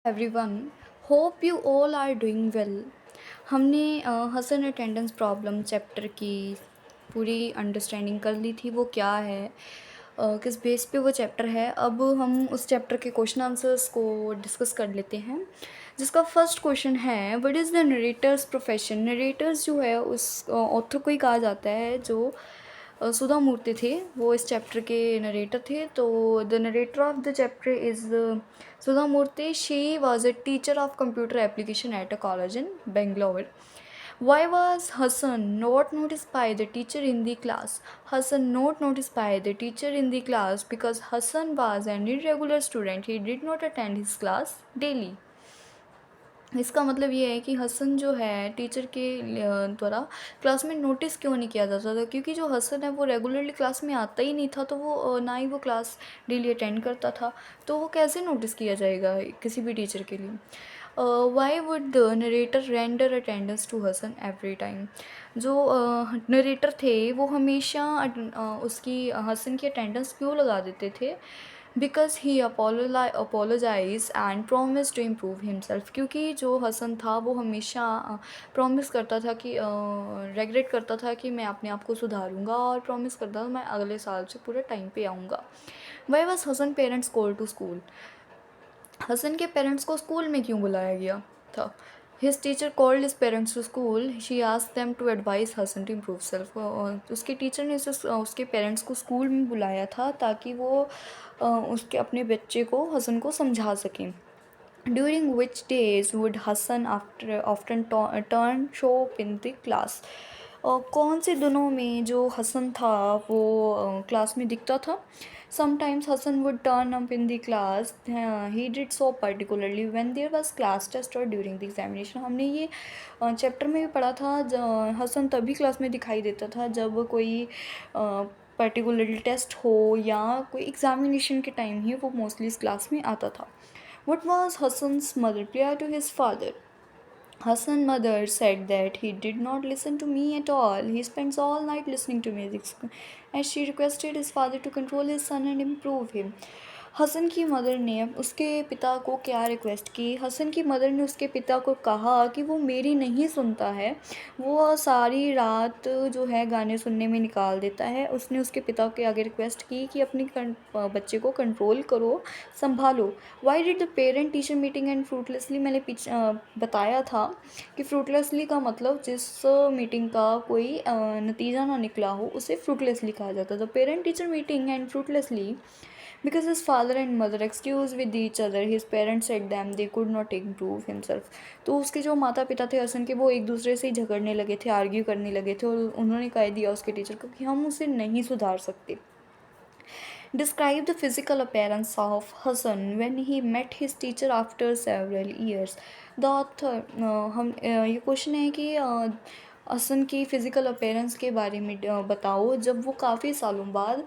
Everyone, hope you all are doing well. हमने Hasan attendance problem chapter की पूरी understanding कर ली थी। वो क्या है, किस बेस पे वो चैप्टर है। अब हम उस चैप्टर के क्वेश्चन आंसर्स को डिस्कस कर लेते हैं। जिसका फर्स्ट क्वेश्चन है, what is the narrator's profession. Narrator's जो है उस ऑथर को ही कहा जाता है जो सुधा मूर्ति थे, वो इस चैप्टर के नरेटर थे। तो the narrator of the chapter is Sudha Murthy. She was a teacher of computer application at a college in Bangalore. Why was Hassan not noticed by the teacher in the class? Hassan not noticed by the teacher in the class because Hassan was an irregular student. He did not attend his class daily. इसका मतलब ये है कि हसन जो है teacher के द्वारा class में नोटिस क्यों नहीं किया जाता था, क्योंकि जो हसन है वो रेगुलरली क्लास में आता ही नहीं था। तो वो ना ही वो क्लास डेली अटेंड करता था, तो वो कैसे नोटिस किया जाएगा किसी भी टीचर के लिए। Why would the narrator render attendance to Hasan every time. जो नरेटर थे वो हमेशा उसकी हसन की अटेंडेंस क्यों लगा देते थे। Because he apologise and promise to improve himself. क्योंकि जो हसन था वो हमेशा प्रॉमिस करता था कि रेगरेट करता था कि मैं अपने आप को सुधारूंगा, और प्रॉमिस करता था मैं अगले साल से पूरे टाइम पे आऊँगा। Why was Hasan parents call to school. Hasan के पेरेंट्स को स्कूल में क्यों बुलाया गया था। His teacher called his parents to school. She asked them to advise Hasan to improve self. उसके टीचर ने उसके पेरेंट्स को स्कूल में बुलाया था ताकि वो उसके अपने बच्चे को हसन को समझा सकें। During which days would Hasan after often turn show up in the class. कौन से दिनों में जो हसन था वो क्लास में दिखता था। Sometimes Hasan would turn up in the class. He did so particularly when there was class test और ड्यूरिंग द एग्जामिनेशन। हमने ये चैप्टर में भी पढ़ा था। हसन तभी क्लास में दिखाई देता था जब कोई पर्टिकुलरली टेस्ट हो या कोई एग्जामिनेशन के टाइम ही वो मोस्टली इस क्लास में आता था। What was Hassan's mother prior to his father? Hassan's mother said that he did not listen to me at all. He spends all night listening to music, as she requested his father to control his son and improve him. Hasan की mother ने उसके पिता को क्या request की। हसन की mother ने उसके पिता को कहा कि वो मेरी नहीं सुनता है, वो सारी रात जो है गाने सुनने में निकाल देता है। उसने उसके पिता के आगे रिक्वेस्ट की कि अपनी बच्चे को कंट्रोल करो, संभालो। Why did the parent teacher meeting and fruitlessly. मैंने बताया था कि फ्रूटलेसली का मतलब जिस मीटिंग का कोई नतीजा ना निकला हो उसे फ्रूटलेसली कहा जाता था। Parent teacher meeting and fruitlessly because his father and mother excused with each other. His parents said them they could not improve himself. तो उसके जो माता पिता थे हसन के, वो एक दूसरे से ही झगड़ने लगे थे, आर्ग्यू करने लगे थे, और उन्होंने कह दिया उसके टीचर को कि हम उसे नहीं सुधार सकते। Describe the physical appearance of Hassan when he met his teacher after several years. The author हम ये क्वेश्चन है कि हसन की फ़िज़िकल अपीयरेंस के बारे में बताओ जब वो काफ़ी सालों बाद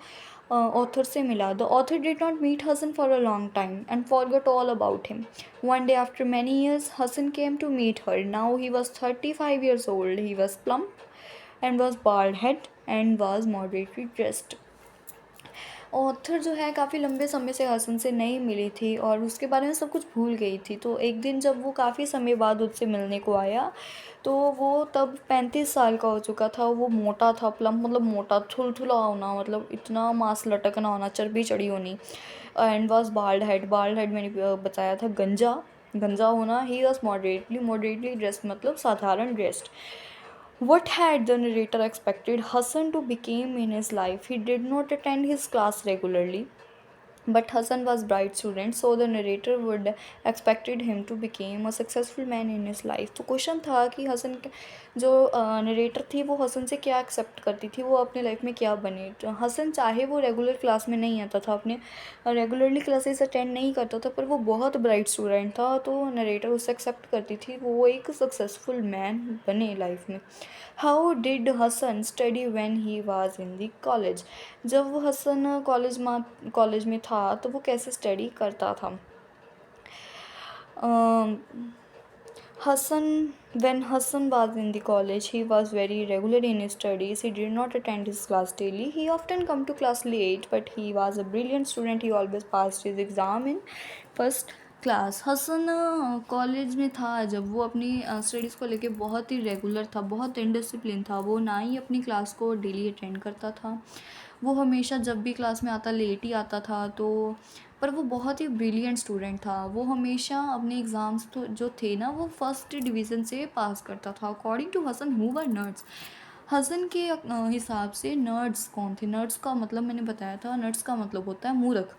ऑथर से मिला। The author did not meet Hasan for a long time and forgot all about him. One day after many years, Hassan came to meet her. Now he was 35 years old. He was plump and was bald head and was moderately dressed. Author जो है काफ़ी लंबे समय से हसन से नहीं मिली थी और उसके बारे में सब कुछ भूल गई थी। तो एक दिन जब वो काफ़ी समय बाद उससे मिलने को आया तो वो तब 35 साल का हो चुका था। वो मोटा था, प्लम मतलब मोटा, थुलथुला होना, मतलब इतना मांस लटकना होना, चर्बी चढ़ी होनी। And was bald head. Bald head मैंने बताया था, गंजा गंजा होना। ही वॉज मॉडरेटली ड्रेस्ड मतलब साधारण dressed. What had the narrator expected Hassan to become in his life? He did not attend his class regularly, but Hassan was bright student, so the narrator would expected him to become a successful man in his life. तो question था कि हसन जो narrator थी वो हसन से क्या accept करती थी, वो अपने लाइफ में क्या बने। तो हसन चाहे वो रेगुलर क्लास में नहीं आता था, अपने रेगुलरली क्लासेस अटेंड नहीं करता था, पर वो बहुत ब्राइट स्टूडेंट था, तो नरेटर उससे एक्सेप्ट करती थी वो एक सक्सेसफुल मैन बने लाइफ में। How did Hasan study when he was in the college. जब वो हसन कॉलेज में था तो वो कैसे स्टडी करता था। Hassan, when Hassan was in the college, he was very regular in his studies. He did not attend his class daily. He often come to class late, but he was a brilliant student. He always passed his exam in first class Hasan college में था जब वो अपनी studies को लेके बहुत ही regular था, बहुत इनडिसिप्लिन था। वो ना ही अपनी क्लास को डेली अटेंड करता था। वो हमेशा जब भी क्लास में आता लेट ही आता था। तो पर वो बहुत ही ब्रिलियंट स्टूडेंट था। वो हमेशा अपने एग्ज़ाम्स तो जो थे ना वो फर्स्ट डिवीज़न से पास करता था। According to Hasan who were nerds, Hasan के हिसाब से नर्ड्स कौन थे? नर्ड्स का मतलब मैंने बताया था, नर्ड्स का मतलब होता है मूर्ख।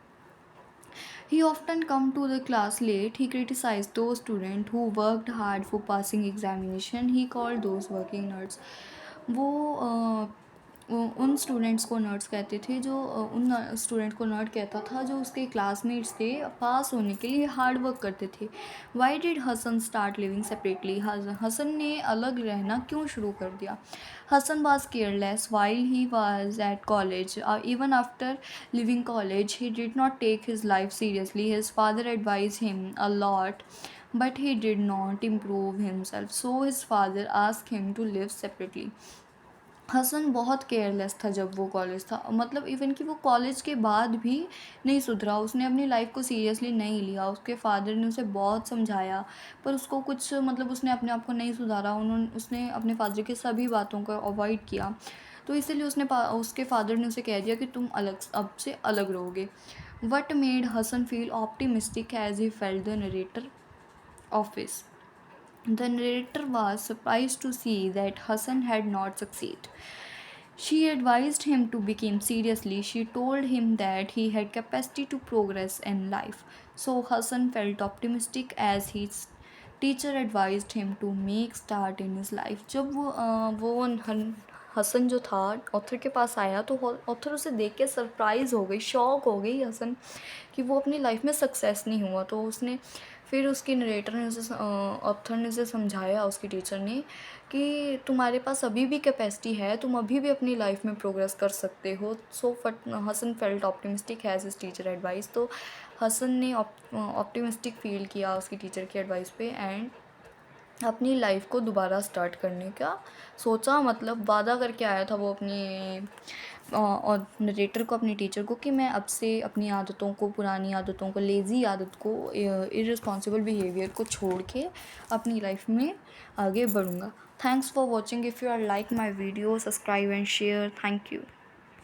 He often come to the class late. He criticized those students who worked hard for passing examination. He called those working nerds. वो उन स्टूडेंट्स को नर्ड्स कहते थे जो उन स्टूडेंट को नर्ड कहता था जो उसके क्लासमेट्स थे, पास होने के लिए हार्ड वर्क करते थे। Why did Hasan start living separately? Hasan ने अलग रहना क्यों शुरू कर दिया? Hasan was careless while he was at college. Even after leaving college, he did not take his life seriously. His father advised him a lot, but he did not improve himself. So his father asked him to live separately. Hasan बहुत careless था जब वो college था, मतलब even कि वो college के बाद भी नहीं सुधरा। उसने अपनी लाइफ को सीरियसली नहीं लिया। उसके फादर ने उसे बहुत समझाया पर उसको कुछ मतलब उसने अपने आप को नहीं सुधारा। उसने अपने फादर की सभी बातों को अवॉइड किया। तो इसीलिए उसके फादर ने उसे कह दिया कि तुम अब से अलग रहोगे। What made Hasan feel optimistic as he felt the narrator office? The narrator was surprised to see that Hassan had not succeeded. She advised him to begin seriously. She told him that he had capacity to progress in life. So Hassan felt optimistic as his teacher advised him to make start in his life. जब हसन जो था author के पास आया तो author उसे देख के surprise हो गई, शॉक हो गई हसन कि वो अपनी लाइफ में सक्सेस नहीं हुआ। तो उसने फिर उसकी नरेटर ने उसे ऑथर ने उसे समझाया, उसकी टीचर ने, कि तुम्हारे पास अभी भी कैपेसिटी है, तुम अभी भी अपनी लाइफ में प्रोग्रेस कर सकते हो। So Hasan felt optimistic has his teacher advice. तो हसन ने ऑप्टिमिस्टिक फील किया उसकी टीचर की एडवाइस पे एंड अपनी लाइफ को दोबारा स्टार्ट करने का सोचा। मतलब वादा करके आया था वो अपनी और नरेटर को, अपनी टीचर को, कि मैं अब से अपनी आदतों को, पुरानी आदतों को, लेज़ी आदत को, इररिस्पॉन्सिबल बिहेवियर को छोड़ के अपनी लाइफ में आगे बढ़ूँगा। Thanks for watching. If you are like my video, subscribe and share. Thank you.